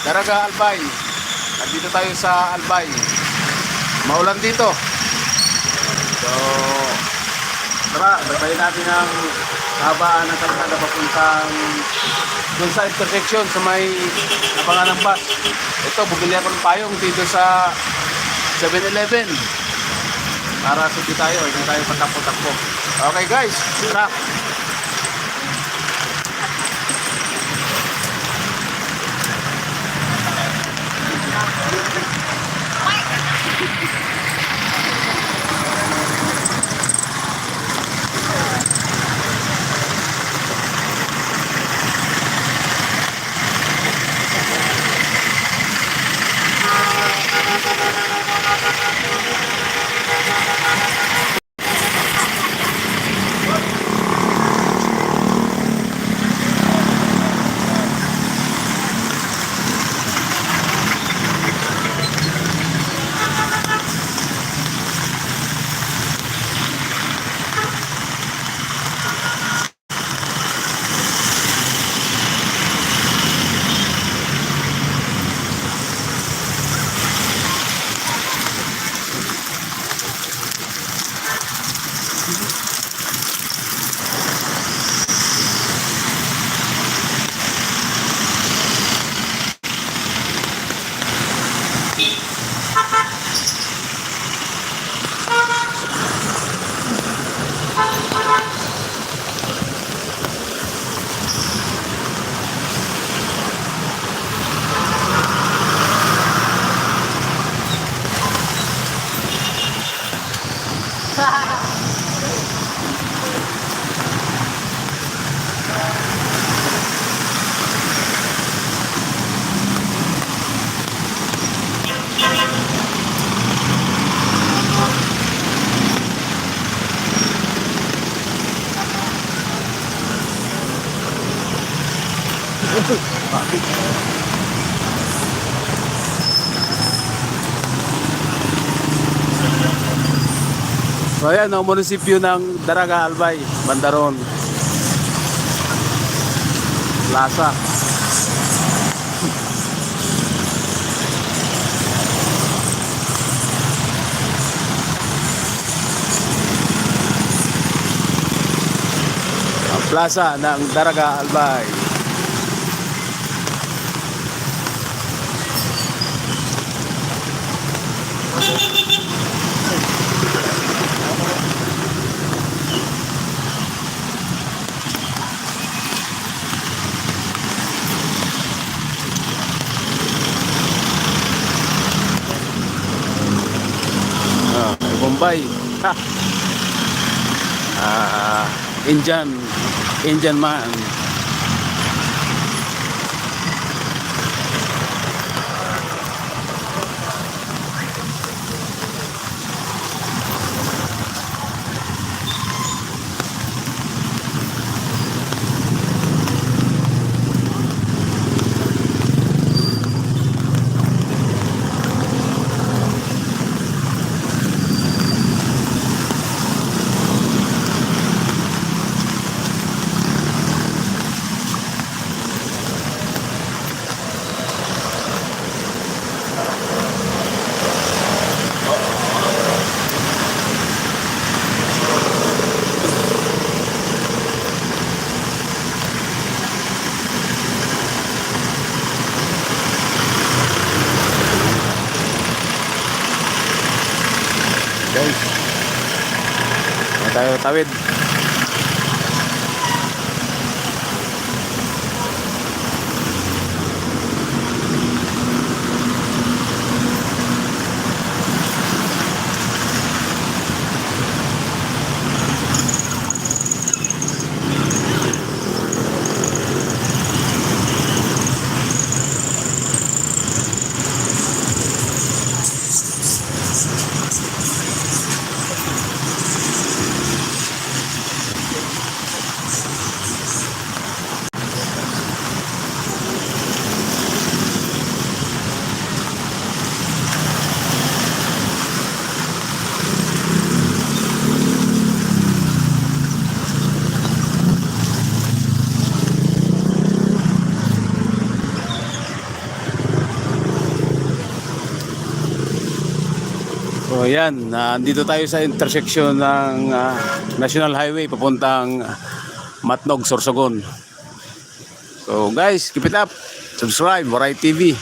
Daraga Albay. Nandito tayo sa Albay. Maulan dito. So, tara, babayin natin ang habaan ng kalsada papuntang dun sa intersection sa may Napanganang bus. Ito, bumili ako ng payong dito sa 7-Eleven. Para sige tayo, hindi tayo patakbo-takbo. Okay guys, tara. So ayan ang munisipyo ng Daraga Albay, Bandaron Plaza. Ang plaza ng Daraga Albay. Bombay. Indian man. Guys, tayo tawid. So yan, nandito tayo sa intersection ng National Highway papuntang Matnog, Sorsogon. So guys, keep it up. Subscribe, Waray TV.